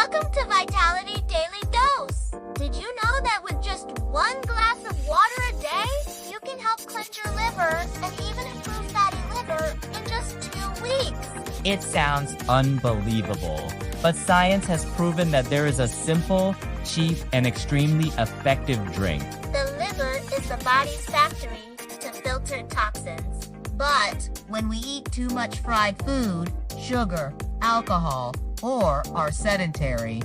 Welcome to Vitality Daily Dose. Did you know that with just 1 glass of water a day, you can help cleanse your liver and even improve fatty liver in just 2 weeks? It sounds unbelievable, but science has proven that there is a simple, cheap, and extremely effective drink. The liver is the body's factory to filter toxins. But when we eat too much fried food, sugar, alcohol, or are sedentary,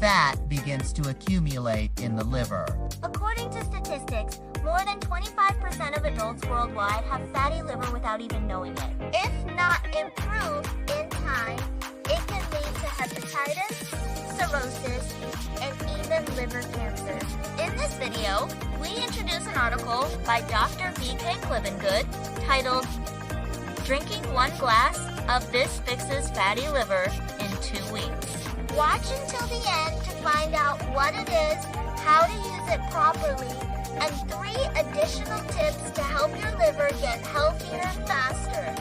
fat begins to accumulate in the liver. According to statistics, more than 25% of adults worldwide have fatty liver without even knowing it. If not improved in time, it can lead to hepatitis, cirrhosis, and even liver cancer. In this video, we introduce an article by Dr. Blake Livingood titled, "Drinking 1 glass of this fixes fatty liver in 2 weeks." Watch until the end to find out what it is, how to use it properly, and 3 additional tips to help your liver get healthier faster.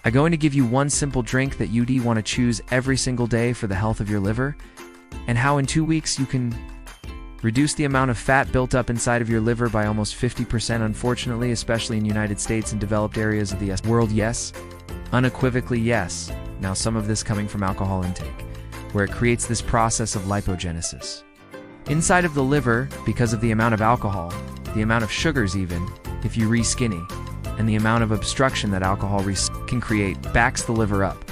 I'm going to give you one simple drink that you'd want to choose every single day for the health of your liver, and how in 2 weeks you can reduce the amount of fat built up inside of your liver by almost 50%, unfortunately, especially in the United States and developed areas of the world. Yes, unequivocally yes. Now some of this coming from alcohol intake, where it creates this process of lipogenesis. Inside of the liver, because of the amount of alcohol, the amount of sugars even, if you re-skinny, and the amount of obstruction that alcohol can create, backs the liver up.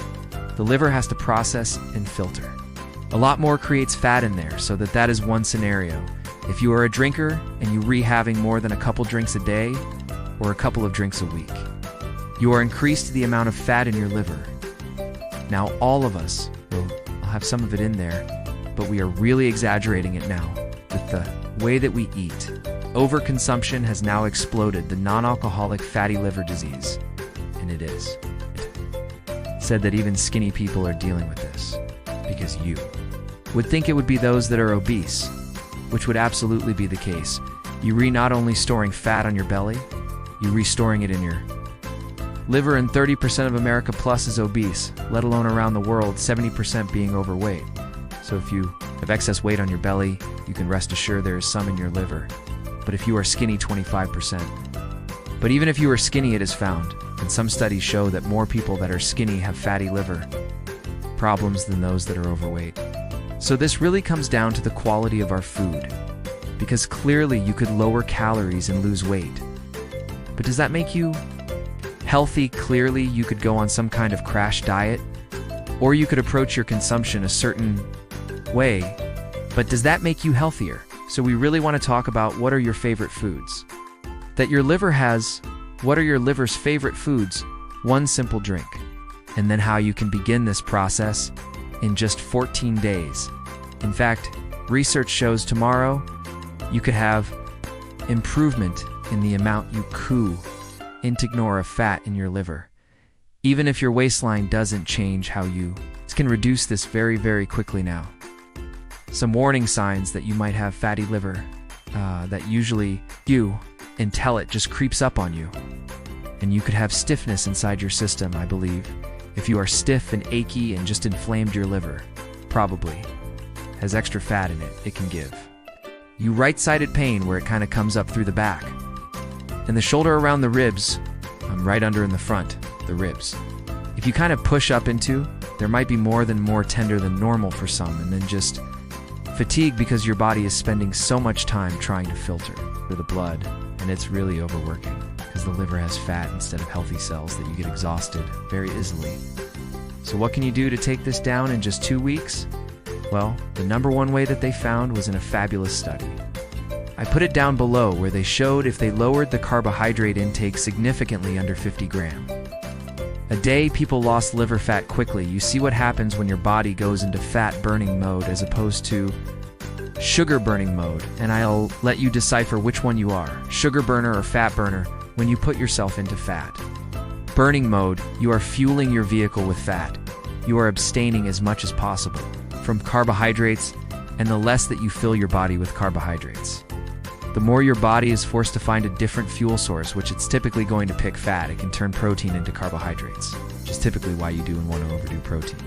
The liver has to process and filter. A lot more creates fat in there, so that is one scenario. If you are a drinker and you having more than a couple drinks a day, or a couple of drinks a week, you are increased the amount of fat in your liver. Now all of us will have some of it in there, but we are really exaggerating it now with the way that we eat. Overconsumption has now exploded the non-alcoholic fatty liver disease, and it is said that even skinny people are dealing with this, because you would think it would be those that are obese, which would absolutely be the case. You not only storing fat on your belly, you storing it in your liver, and 30% of America plus is obese, let alone around the world, 70% being overweight. So if you have excess weight on your belly, you can rest assured there is some in your liver. But if you are skinny, 25%. But even if you are skinny, it is found, and some studies show that more people that are skinny have fatty liver problems than those that are overweight. So this really comes down to the quality of our food, because clearly you could lower calories and lose weight. But does that make you healthy? Clearly you could go on some kind of crash diet, or you could approach your consumption a certain way, but does that make you healthier? So we really want to talk about what are your favorite foods that your liver has. What are your liver's favorite foods? One simple drink, and then how you can begin this process in just 14 days. In fact, research shows tomorrow you could have improvement in the amount you ignore of fat in your liver. Even if your waistline doesn't change, how you can reduce this very, very quickly now. Some warning signs that you might have fatty liver, that usually until it just creeps up on you. And you could have stiffness inside your system, I believe. If you are stiff and achy and just inflamed your liver, probably has extra fat in it, it can give you right-sided pain where it kind of comes up through the back. And the shoulder around the ribs, right under in the front, the ribs. If you kind of push up into, there might be more tender than normal for some, and then just fatigue because your body is spending so much time trying to filter the blood, and it's really overworking because the liver has fat instead of healthy cells that you get exhausted very easily. So what can you do to take this down in just 2 weeks? Well, the #1 way that they found was in a fabulous study. I put it down below, where they showed if they lowered the carbohydrate intake significantly under 50 grams a day, people lost liver fat quickly. You see what happens when your body goes into fat burning mode as opposed to sugar burning mode, and I'll let you decipher which one you are, sugar burner or fat burner, when you put yourself into fat burning mode. You are fueling your vehicle with fat. You are abstaining as much as possible from carbohydrates, and the less that you fill your body with carbohydrates, the more your body is forced to find a different fuel source, which it's typically going to pick fat. It can turn protein into carbohydrates, which is typically why you do and want to overdo protein.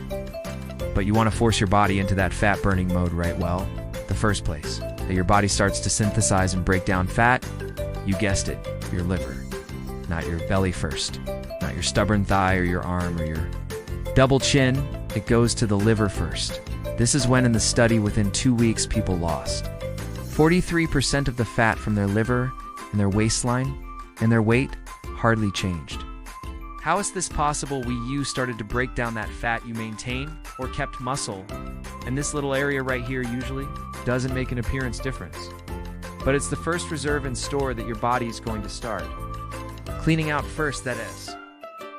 But you want to force your body into that fat-burning mode, right? Well, the first place that your body starts to synthesize and break down fat, you guessed it, your liver. Not your belly first, not your stubborn thigh or your arm or your double chin. It goes to the liver first. This is when in the study within 2 weeks people lost 43% of the fat from their liver and their waistline, and their weight hardly changed. How is this possible? You started to break down that fat you maintain or kept muscle, and this little area right here usually doesn't make an appearance difference. But it's the first reserve and store that your body is going to start cleaning out first, that is.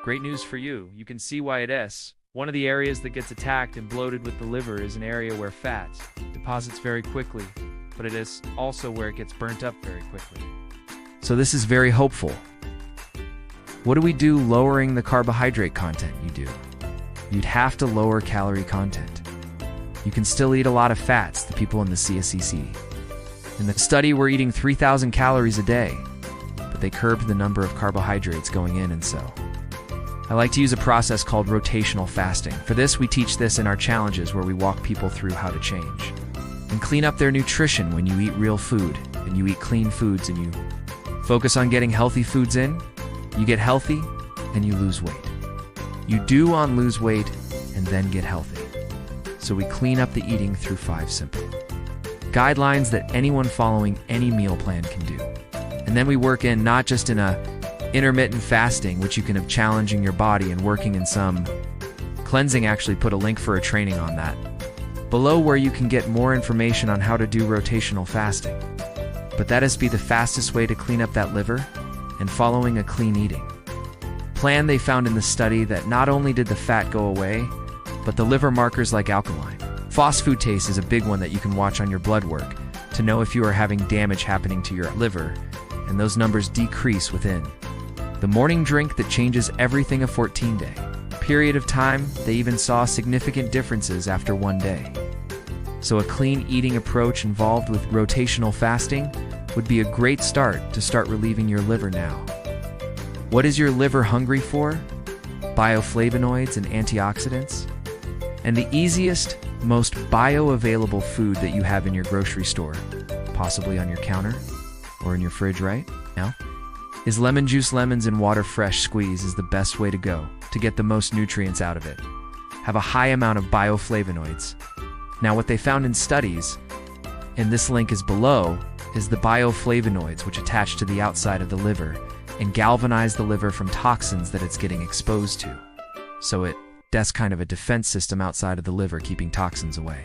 Great news for you. You can see why it is. One of the areas that gets attacked and bloated with the liver is an area where fat deposits very quickly, but it is also where it gets burnt up very quickly. So this is very hopeful. What do we do lowering the carbohydrate content? You'd have to lower calorie content. You can still eat a lot of fats, the people in the CSCC. In the study, we're eating 3,000 calories a day, but they curbed the number of carbohydrates going in, and so I like to use a process called rotational fasting. For this, we teach this in our challenges where we walk people through how to change and clean up their nutrition when you eat real food and you eat clean foods and you focus on getting healthy foods in. You get healthy and you lose weight. You lose weight and then get healthy. So we clean up the eating through 5 simple guidelines that anyone following any meal plan can do. And then we work in not just in a intermittent fasting, which you can have challenging your body and working in some cleansing. Actually put a link for a training on that below where you can get more information on how to do rotational fasting. But that is the fastest way to clean up that liver and following a clean eating plan. They found in the study that not only did the fat go away, but the liver markers like alkaline phosphatase is a big one that you can watch on your blood work to know if you are having damage happening to your liver, and those numbers decrease within the morning drink that changes everything. A 14-day period of time, they even saw significant differences after 1 day. So a clean eating approach involved with rotational fasting would be a great start to start relieving your liver now. What is your liver hungry for? Bioflavonoids and antioxidants. And the easiest, most bioavailable food that you have in your grocery store, possibly on your counter or in your fridge right now, is lemon juice. Lemons and water fresh squeeze is the best way to go to get the most nutrients out of it. Have a high amount of bioflavonoids. Now what they found in studies, and this link is below, is the bioflavonoids which attach to the outside of the liver and galvanize the liver from toxins that it's getting exposed to. So that's kind of a defense system outside of the liver keeping toxins away.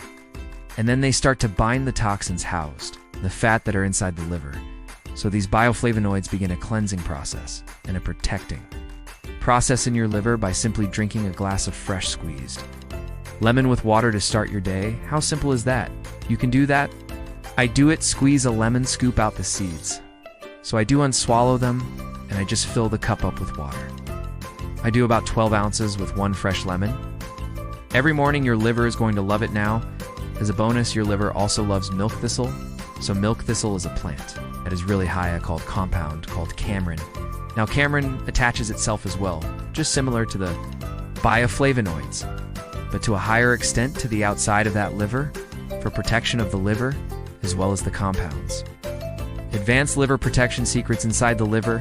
And then they start to bind the toxins housed, the fat that are inside the liver. So these bioflavonoids begin a cleansing process and a protecting process in your liver by simply drinking a glass of fresh squeezed lemon with water to start your day. How simple is that? You can do that. I do it, squeeze a lemon, scoop out the seeds. So I do unswallow them, and I just fill the cup up with water. I do about 12 ounces with 1 fresh lemon. Every morning your liver is going to love it now. As a bonus, your liver also loves milk thistle. So milk thistle is a plant that is really high a compound called camerin. Now camerin attaches itself as well, just similar to the bioflavonoids, but to a higher extent to the outside of that liver for protection of the liver as well as the compounds. Advanced liver protection secrets inside the liver,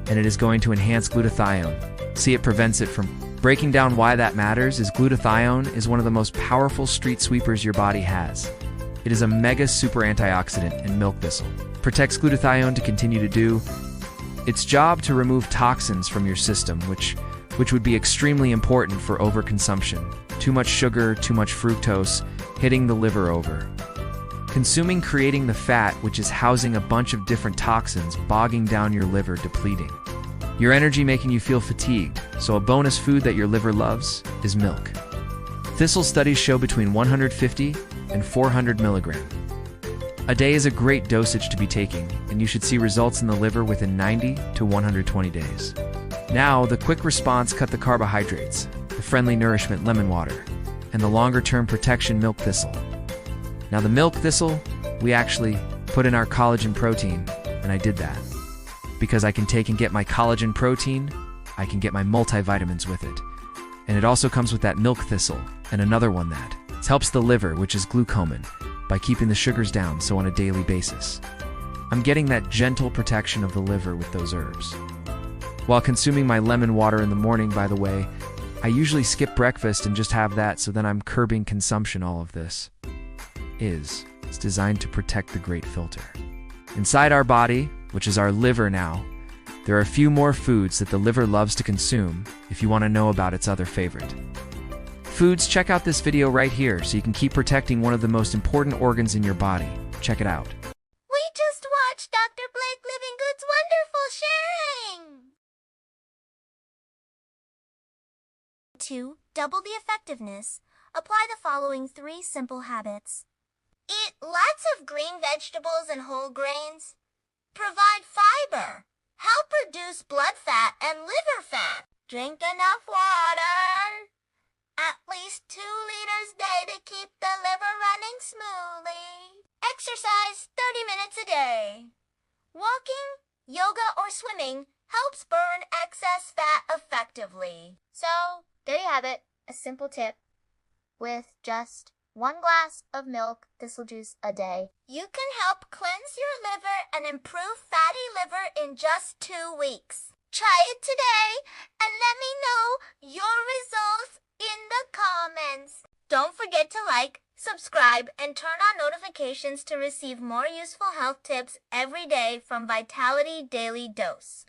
and it is going to enhance glutathione. See, it prevents it from breaking down. Why that matters is glutathione is one of the most powerful street sweepers your body has. It is a mega super antioxidant, and milk thistle protects glutathione to continue to do its job to remove toxins from your system, which would be extremely important for overconsumption. Too much sugar, too much fructose, hitting the liver over. Consuming, creating the fat, which is housing a bunch of different toxins, bogging down your liver, depleting your energy, making you feel fatigued. So a bonus food that your liver loves is milk. Thistle studies show between 150 and 400 milligrams a day is a great dosage to be taking, and you should see results in the liver within 90 to 120 days. Now, the quick response: cut the carbohydrates, the friendly nourishment lemon water, and the longer-term protection milk thistle. Now the milk thistle, we actually put in our collagen protein, and I did that because I can take and get my collagen protein, I can get my multivitamins with it. And it also comes with that milk thistle and another one that helps the liver, which is glucosamine, by keeping the sugars down, so on a daily basis. I'm getting that gentle protection of the liver with those herbs. While consuming my lemon water in the morning, by the way, I usually skip breakfast and just have that, so then I'm curbing consumption. All of this is designed to protect the great filter. Inside our body, which is our liver now, there are a few more foods that the liver loves to consume if you want to know about its other favorite foods. Check out this video right here so you can keep protecting one of the most important organs in your body. Check it out. We just watched Dr. Blake Livingood's wonderful sharing. To double the effectiveness, apply the following 3 simple habits. Eat lots of green vegetables and whole grains. Provide fiber. Help reduce blood fat and liver fat. Drink enough water. At least 2 liters a day to keep the liver running smoothly. Exercise 30 minutes a day. Walking, yoga, or swimming helps burn excess fat effectively. So, there you have it, a simple tip. With just 1 glass of milk thistle juice a day, you can help cleanse your liver and improve fatty liver in just 2 weeks. Try it today and let me know your results in the comments. Don't forget to like, subscribe, and turn on notifications to receive more useful health tips every day from Vitality Daily Dose.